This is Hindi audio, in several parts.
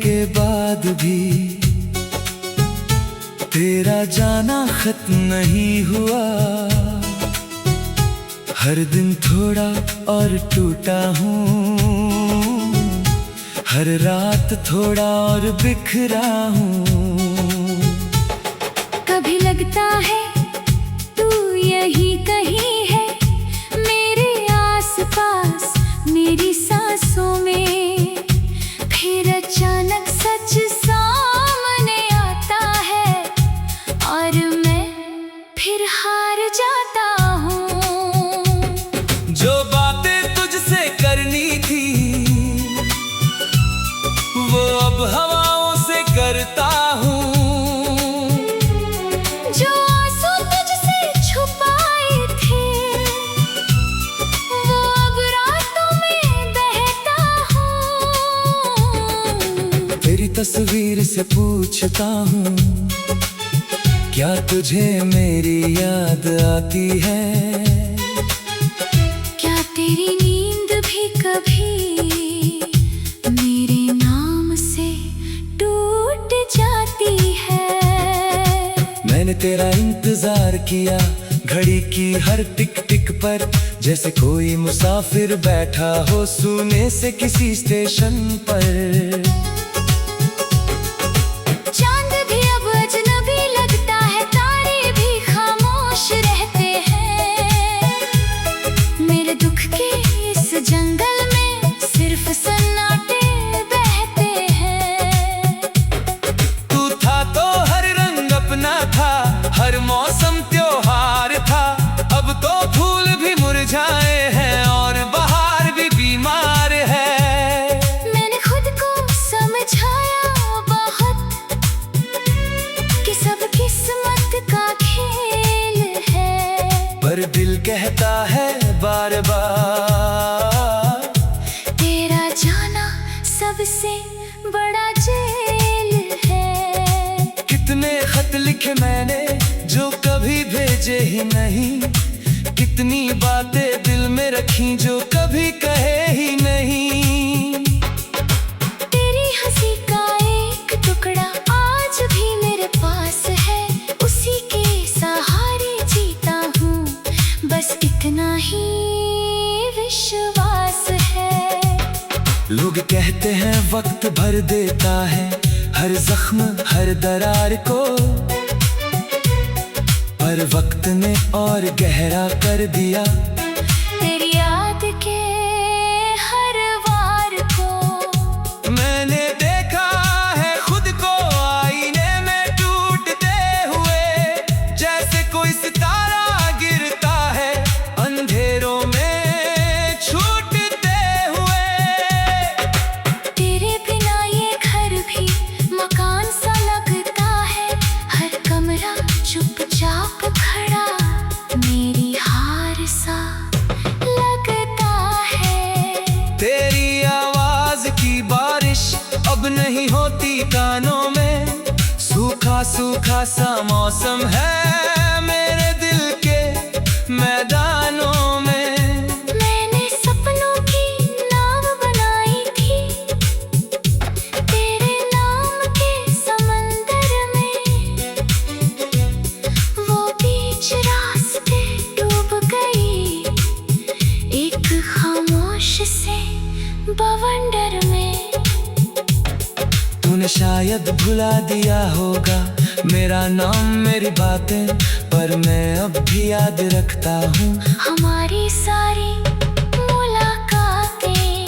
के बाद भी तेरा जाना खत्म नहीं हुआ। हर दिन थोड़ा और टूटा हूँ, हर रात थोड़ा और बिखरा हूँ। कभी लगता है तू यही कहीं है, मेरे आसपास मेरी सांसों में। फिर अचानक सच सामने आता है और मैं फिर हार जाता हूँ। जो बातें तुझसे करनी थी वो अब हवाओं से करता हूँ। जो आंसू तुझसे छुपाए थे वो अब रातों में बहता हूँ। तेरी तस्वीर से पूछता हूँ, क्या तुझे मेरी याद आती है? क्या तेरी नींद भी कभी मेरे नाम से टूट जाती है? मैंने तेरा इंतजार किया घड़ी की हर टिक टिक पर, जैसे कोई मुसाफिर बैठा हो सूने से किसी स्टेशन पर। चांद भी अब अजनबी लगता है, तारे भी खामोश रहते हैं। मेरे दुख के इस जंगल में सिर्फ सन्नाटे बहते हैं। तू था तो हर रंग अपना था, हर मौसम त्योहार था। अब तो फूल भी मुरझाए हैं और बहार भी बीमार है। मैंने खुद को समझाया बहुत कि सब किस्मत का खेल है, पर दिल कहता है बार बार, तेरा जाना सबसे बड़ा जेल है। कितने खत लिखे मैंने जो कभी भेजे ही नहीं, कितनी बातें दिल में रखी जो कभी कहे ही नहीं। तेरी हंसी का एक टुकड़ा आज भी मेरे पास है, उसी के सहारे जीता हूँ, बस इतना ही विश्वास है। लोग कहते हैं वक्त भर देता है हर जख्म हर दरार को, पर वक्त ने और गहरा कर दिया तेरी याद के हर वार को। मैंने देखा है खुद को आईने में टूटते हुए, जैसे कोई सितारा गिरता है अंधेरों में छूटते हुए। तेरे बिना ये घर भी मकान सा लगता है, हर कमरा चुपचाप खड़ा मेरी हार सा लगता है। तेरी आवाज की बारिश अब नहीं होती कानों में, सूखा सूखा सा मौसम है मेरे दिल के मैदानों में। मैंने सपनों की नाव बनाई थी तेरे नाम के समंदर में, वो बीच रास्ते डूब गई एक खामोश से बवंडर में। तूने शायद भुला दिया होगा मेरा नाम मेरी बातें, पर मैं अब भी याद रखता हूँ हमारी सारी मुलाकातें।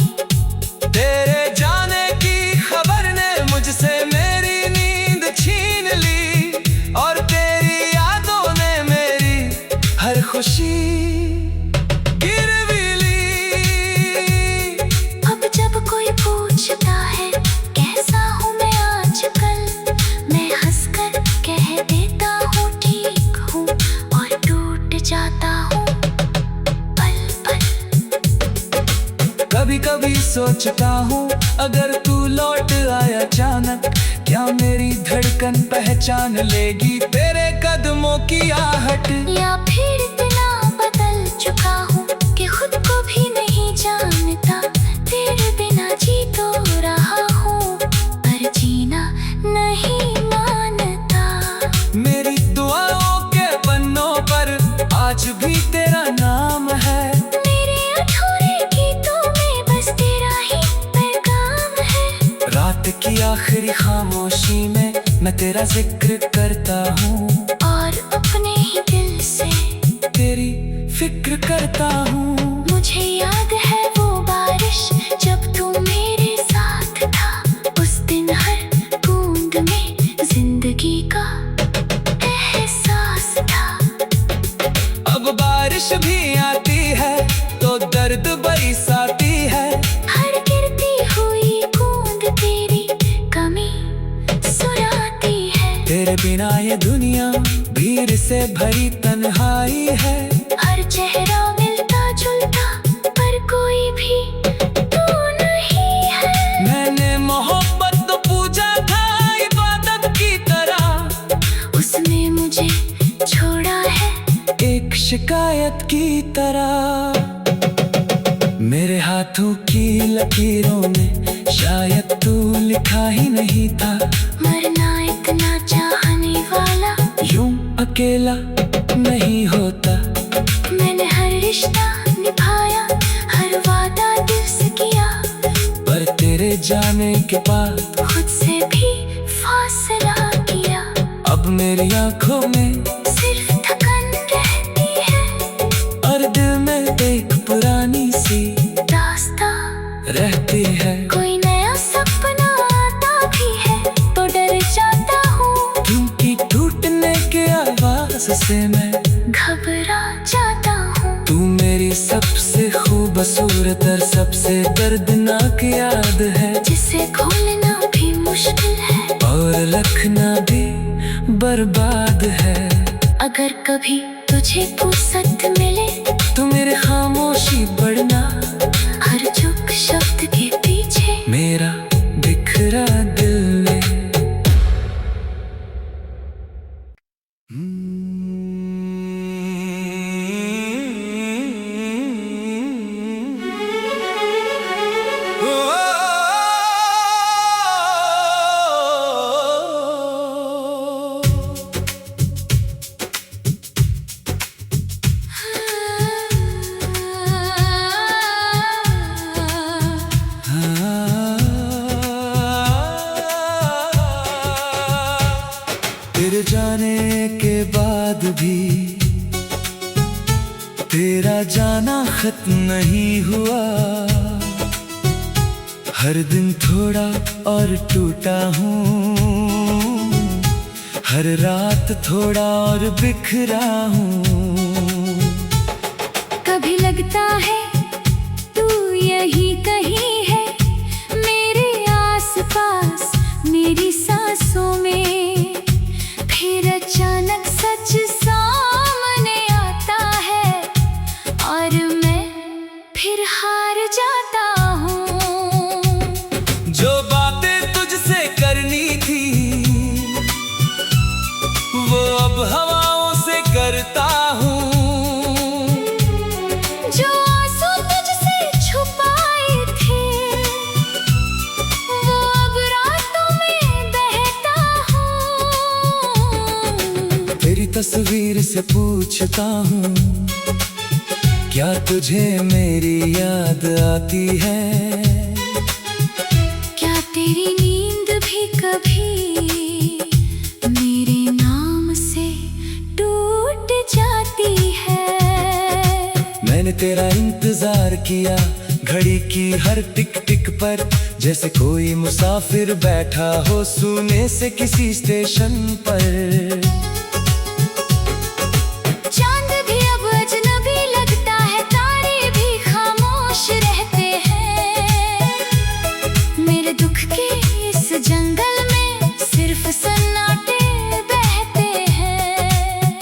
तेरे जाने की खबर ने मुझसे मेरी नींद छीन ली, और तेरी यादों ने मेरी हर खुशी गिरवी ली। अब जब कोई पूछता है कैसा हूँ मैं आजकल, मैं हंसकर कह देता हूँ ठीक हूँ, और टूट जाता हूँ पल पल। कभी कभी सोचता हूँ अगर तू लौट आया अचानक, क्या मेरी धड़कन पहचान लेगी तेरे कदमों की आहट। या फिर इतना बदल चुका हूँ कि खुद को भी नहीं जानता, तेरे बिना जी तो रहा हूँ की आखिरी खामोशी में मैं तेरा जिक्र करता हूँ और अपने ही दिल से तेरी फिक्र करता हूँ। मुझे याद है वो बारिश जब तू मेरे साथ था, उस दिन हर बूंद में जिंदगी का एहसास था। अब बारिश भी आती है तो दर्द बरसाती है, हर गिरती हुई बूंद तेरी कमी सुनाती है। तेरे बिना ये दुनिया भीड़ से भरी तन्हाई है, हर चेहरा मिलता जुलता पर कोई भी तू नहीं है। मैंने मोहब्बत तो पूजा था इबादत की तरह, उसने मुझे छोड़ा है एक शिकायत की तरह। मेरे हाथों की लकीरों में शायद तू लिखा ही नहीं था, मरना इतना चाहने वाला यूं अकेला नहीं होता। मैंने हर रिश्ता निभाया, हर वादा दिल से किया, पर तेरे जाने के बाद खुद से भी फासला किया। अब मेरी आंखों में सिर्फ थकन रहती है और दिल में एक पुरानी सी रास्ता रहती है। कोई नया सपना आता भी है तो डर जाता हूँ, क्योंकि टूटने के आवाज से मैं घबरा जाता हूँ। तू मेरी सबसे खूबसूरत और सबसे दर्दनाक याद है, जिसे खोलना भी मुश्किल है और रखना भी बर्बाद है। अगर कभी तुझे फुर्सत मिले तू मेरे खामोशी बढ़ना, हर चुप शब्द के पीछे मेरा बिखरा दिल ले। तेरे जाने के बाद भी तेरा जाना खत्म नहीं हुआ, हर दिन थोड़ा और टूटा हूँ, हर रात थोड़ा और बिखरा हूँ। कभी लगता है तू यही कहीं है, मेरे आसपास मेरी सांसों में, फिर अचानक सच सामने आता है और मैं फिर हार जाता हूँ। जो बातें तुझसे करनी थी वो अब हवाओं से करता हूँ, जो आंसू तुझसे छुपाए थे वो अब रातों में बहता हूँ। तेरी तस्वीर से पूछता हूँ क्या तुझे मेरी याद आती है, क्या तेरी नींद भी कभी मेरे नाम से टूट जाती है। मैंने तेरा इंतजार किया घड़ी की हर टिक टिक पर, जैसे कोई मुसाफिर बैठा हो सूने से किसी स्टेशन पर। चांद भी अब अजनबी लगता है, तारे भी खामोश रहते हैं, मेरे दुख के इस जंगल में सिर्फ सन्नाटे बहते हैं।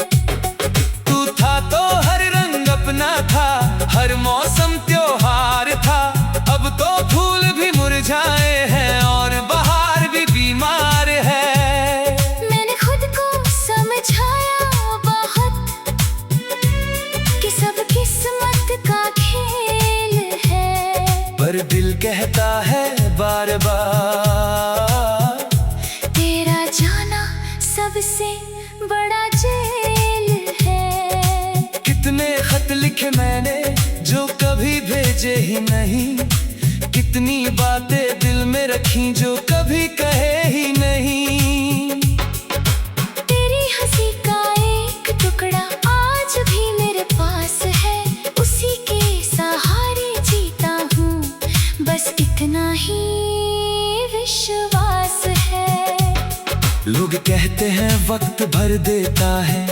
तू था तो हर रंग अपना था, हर मौसम त्योहार था, अब तो फूल भी मुरझाए हैं और बहार भी बीमार है। मैंने खुद को समझाया बहुत कि सब किस्मत का खेल है, पर दिल कहता है बार बार तेरा जाना सबसे बड़ा जेल है। कितने खत लिखे मैंने जो कभी भेजे ही नहीं, कितनी बातें दिल में रखी जो कभी कहे ही नहीं। तेरी हंसी का एक टुकड़ा आज भी मेरे पास है, उसी के सहारे जीता हूँ, बस इतना ही विश्वास है। लोग कहते हैं वक्त भर देता है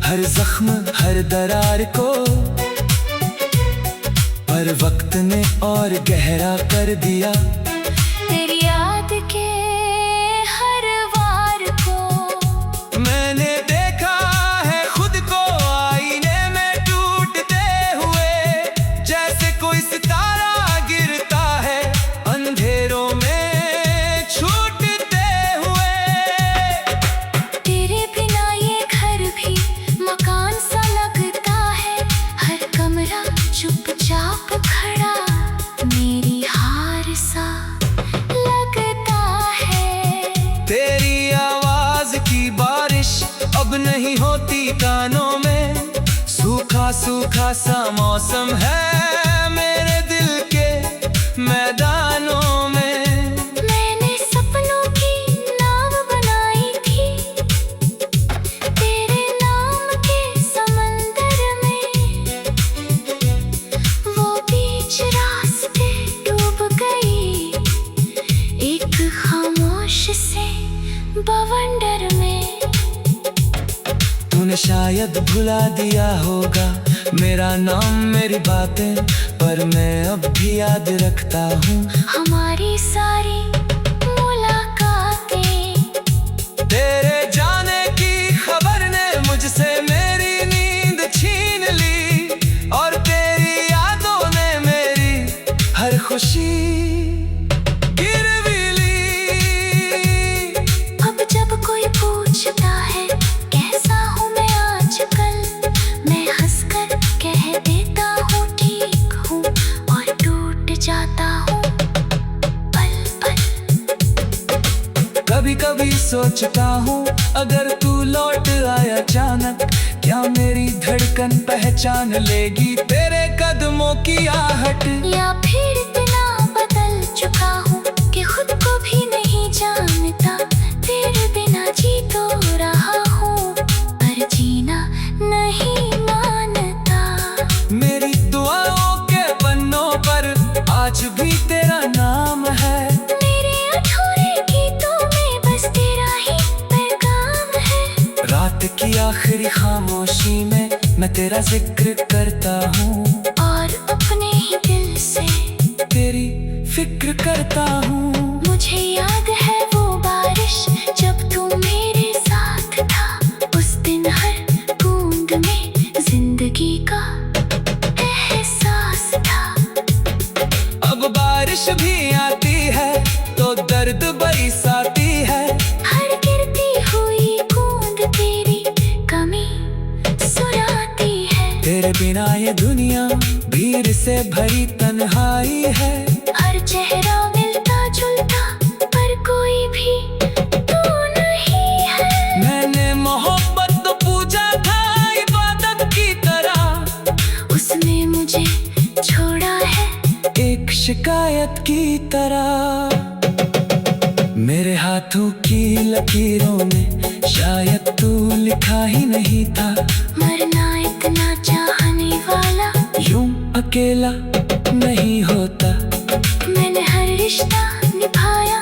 हर जख्म हर दरार को, पर वक्त ने और गहरा कर दिया तेरी याद के हर वार को। मैंने देखा है खुद को आईने में टूटते हुए, जैसे कोई सितारा गिरता है अंधेरों में छूटते हुए। तेरे बिना ये घर भी मकान सा लगता है, हर कमरा चुपचाप खड़ा मेरी हार सा लगता है। तेरी आवाज की बारिश अब नहीं होती कानों में, सूखा सूखा सा मौसम है मेरे दिल के मैदानों में। मैंने सपनों की नाव बनाई थी तेरे नाम के समंदर में, वो बीच रास्ते डूब गई एक खामोश से बवंडर में। तूने शायद भुला दिया होगा मेरा नाम मेरी बातें, पर मैं अब भी याद रखता हूँ हमारी सारी मुलाकातें। तेरे जाने की खबर ने मुझसे मेरी नींद छीन ली, और तेरी यादों ने मेरी हर खुशी गिरवी ली। अब जब कोई पूछता है कैसा हूँ मैं आजकल, मैं हंसकर कह देता हूँ ठीक हूँ, और टूट जाता हूँ पल पल। कभी कभी सोचता हूँ अगर तू लौट आया अचानक, क्या मेरी धड़कन पहचान लेगी तेरे कदमों की आहट। या फिर इतना बदल चुका हूँ कि खुद को भी नहीं जानता, तेरे बिना जी तो रहा हूँ पर जीना नहीं मानता। मेरी दुआओं के पन्नों पर आज भी तेरा नाम है, मेरे अधूरे गीतों में बस तेरा ही पैगाम है। रात की आखिरी खामोशी में मैं तेरा जिक्र करता हूँ, और अपने ही दिल से तेरी फिक्र करता हूँ। मुझे याद है वो बारिश जब तू मेरे साथ था, उस दिन हर बूंद में जिंदगी का एहसास था। अब बारिश भी आती है तो दर्द बरसाती है, हर गिरती हुई बूंद तेरी कमी सुनाती है। तेरे बिना ये दुनिया भीड़ से भरी तन्हाई है, हर चेहरा मिलता जुलता पर कोई भी तू नहीं है। मैंने मोहब्बत तो पूजा था इबादत की तरह, उसने मुझे छोड़ा है एक शिकायत की तरह। मेरे हाथों की लकीरों में शायद तू लिखा ही नहीं था, मरना इतना चाहने वाला यूं अकेला नहीं होता। मैंने हर रिश्ता निभाया,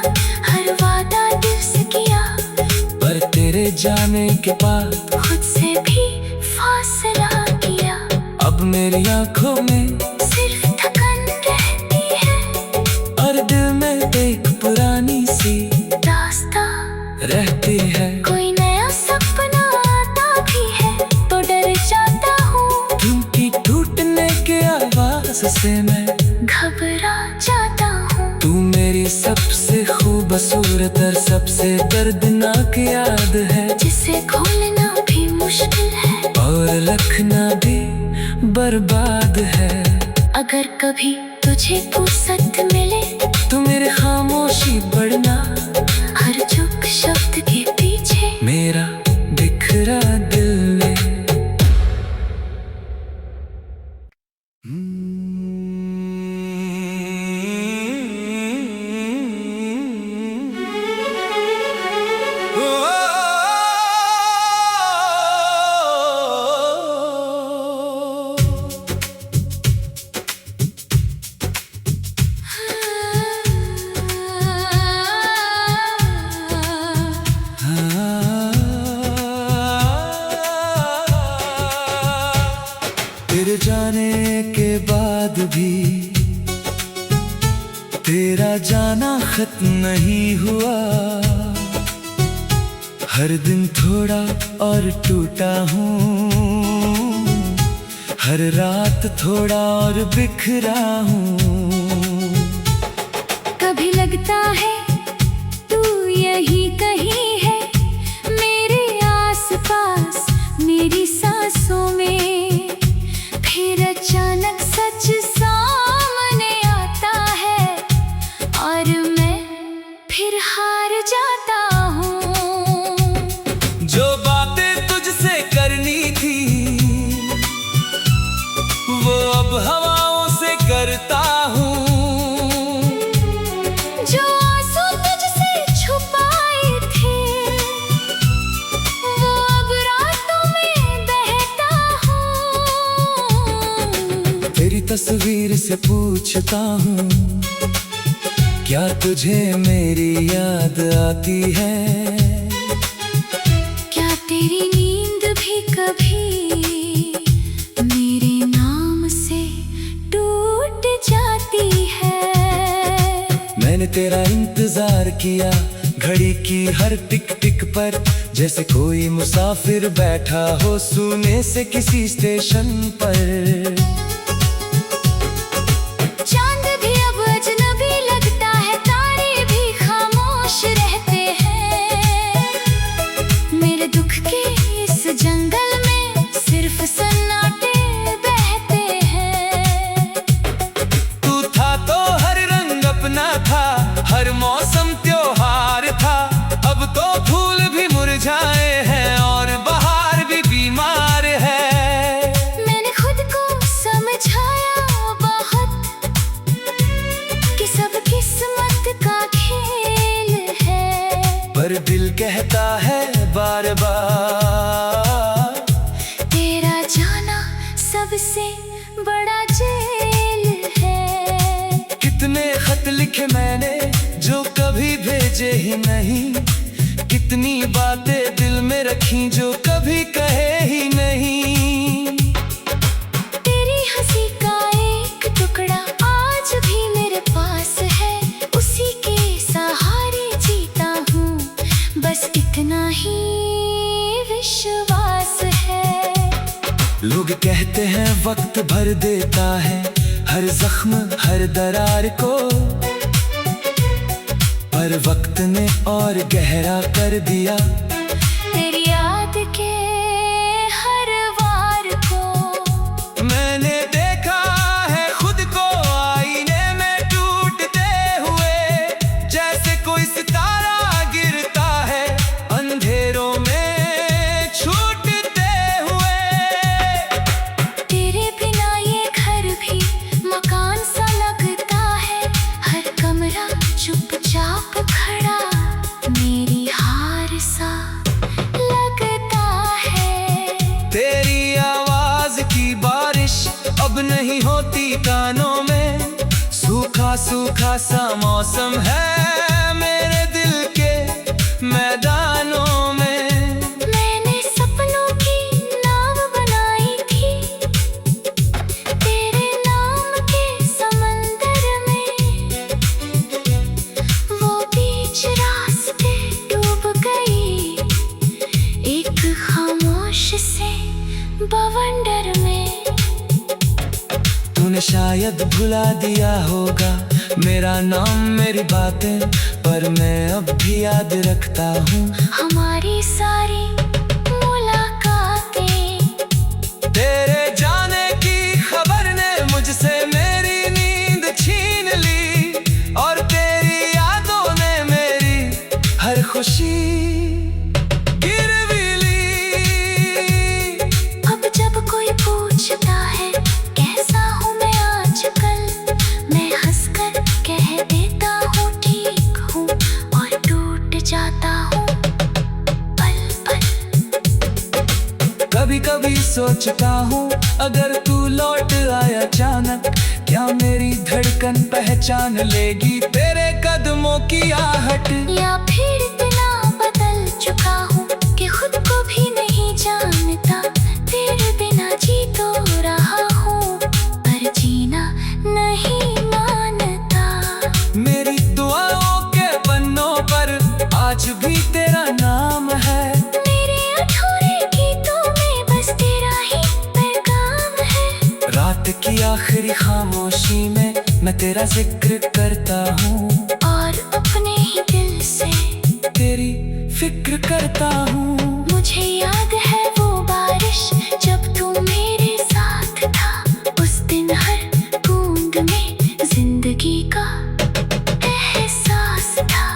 हर वादा दिल से किया, पर तेरे जाने के बाद खुद से भी फासला किया। अब मेरी आंखों में सिर्फ थकन रहती है, और दिल में एक पुरानी सी दास्तां रहती है। कोई नया सपना आता भी है तो डर जाता हूँ, दिल की टूटने के आवाज से मैं घबरा जाता हूँ। तू मेरी सबसे खूबसूरत और सबसे दर्दनाक याद है, जिसे खोलना भी मुश्किल है और रखना भी बर्बाद है। अगर कभी तुझे फुर्सत मिले तू मेरी खामोशी बढ़ना, हर चुप शब्द के पीछे मेरा बिखरा दिल ले। खत्म नहीं हुआ। हर दिन थोड़ा और टूटा हूँ, हर रात थोड़ा और बिखरा हूँ। कभी लगता है तू यही कहीं है, मेरे आसपास मेरी सांसों में। फिर अचानक सच सामने आता है और मैं फिर हार जाता हूँ। जो बातें तुझसे करनी थी वो अब हवाओं से करता हूँ। जो आंसू तुझसे छुपाए थे वो अब रातों में बहता हूँ। तेरी तस्वीर से पूछता हूँ, क्या तुझे मेरी याद आती है? क्या तेरी नींद भी कभी मेरे नाम से टूट जाती है? मैंने तेरा इंतजार किया घड़ी की हर टिक टिक पर, जैसे कोई मुसाफिर बैठा हो सूने से किसी स्टेशन पर। चांद भी अब अजनबी लगता है, तारे भी खामोश रहते हैं। मेरे दुख के इस जंगल में सिर्फ सन्नाटे बहते हैं। तू था तो हर रंग अपना था, हर मौसम त्योहार था। अब तो फूल भी मुरझाए हैं और बहार भी बीमार है। मैंने खुद को समझाया बहुत कि सब किस्मत का खेल है, पर दिल कहता है बार बार, तेरा जाना सबसे बड़ा जेल है। कितने खत लिखे मैंने जो कभी भेजे ही नहीं, कितनी बातें दिल में रखी जो कभी कहे ही नहीं। तेरी हंसी का एक टुकड़ा आज भी मेरे पास है, उसी के सहारे जीता हूँ, बस इतना ही विश्वास है। लोग कहते हैं वक्त भर देता है हर जख्म हर दरार को, पर वक्त ने और गहरा कर दिया तेरी याद के हर वार को। मैंने देखा है खुद को आईने में टूटते हुए, जैसे कोई सितारा गिरता है अंधेरों में छूटते हुए। तेरे बिना ये घर भी मकान सा लगता है, हर कमरा चुपचाप खड़ा मेरी हार सा लगता है। तेरी आवाज की बारिश अब नहीं होती कानों में, सूखा सूखा सा मौसम है मेरे दिल के मैदानों में। मैंने सपनों की नाव बनाई थी तेरे नाम के समंदर में, वो बीच रास्ते डूब गई एक खामोश से बवंडर में। तूने शायद भुला दिया होगा मेरा नाम मेरी बातें, पर मैं अब भी याद रखता हूँ हमारी सारी मुलाकातें। तेरे जाने की खबर ने मुझसे मेरी नींद छीन ली, और तेरी यादों ने मेरी हर खुशी गिरवी ली। अब जब कोई पूछता है कैसा हूँ मैं आजकल, मैं हंसकर कह देता हूँ ठीक हूँ और टूट जाता हूँ पल पल। कभी कभी सोचता हूँ अगर तू लौट आया अचानक, क्या मेरी धड़कन पहचान लेगी तेरे कदमों की आहट। या फिर इतना बदल चुका हूँ कि खुद को भी नहीं जानता, तेरे बिना जी तो रहा हूँ पर जीना नहीं मानता। मेरी दुआओं तेरा जिक्र करता हूँ और अपने ही दिल से तेरी फिक्र करता हूँ। मुझे याद है वो बारिश जब तू मेरे साथ था। उस दिन हर बूंद में जिंदगी का एहसास था।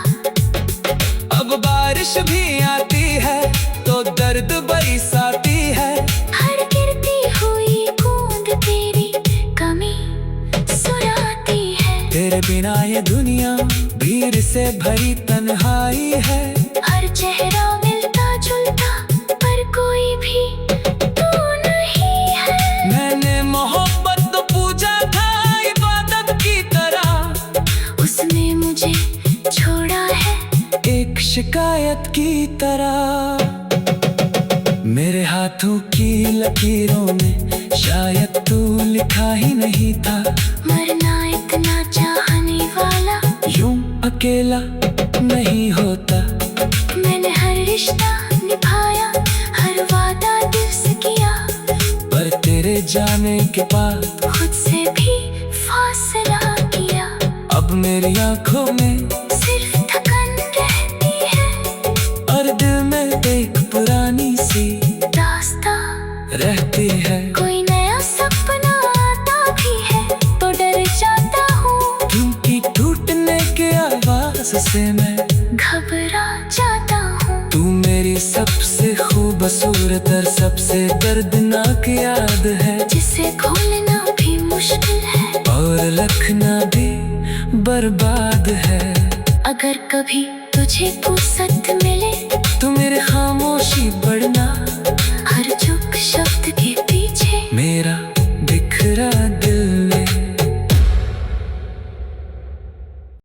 अब बारिश भी आती है तो दर्द बरसाती है। हर गिरती हुई बूंद तेरी कमी सुनाती है। तेरे बिना ये दुनिया भीड़ से भरी तन्हाई है। हर चेहरा मिलता जुलता पर कोई भी तू नहीं है। मैंने मोहब्बत तो पूजा था इबादत की तरह, उसने मुझे छोड़ा है एक शिकायत की तरह। मेरे हाथों की लकीरों में शायद तू लिखा ही नहीं था। मरना इतना चाहने वाला यूं अकेला नहीं होता। मैंने हर रिश्ता निभाया, हर वादा दिल से किया, पर तेरे जाने के बाद खुद से भी फासला किया। अब मेरी आंखों में सिर्फ थकन रहती है और दिल में एक पुरानी सी दास्तां रहती है। कोई नया सपना आता भी है तो डर जाता हूँ। दिल की टूटने के आवाज से मैं घबरा जाता हूँ। तू मेरी सबसे खूबसूरत और सबसे दर्दनाक याद है, जिसे खोलना भी मुश्किल है और रखना भी बर्बाद है। अगर कभी तुझे फुर्सत मिले तू मेरे खामोशी बढ़ना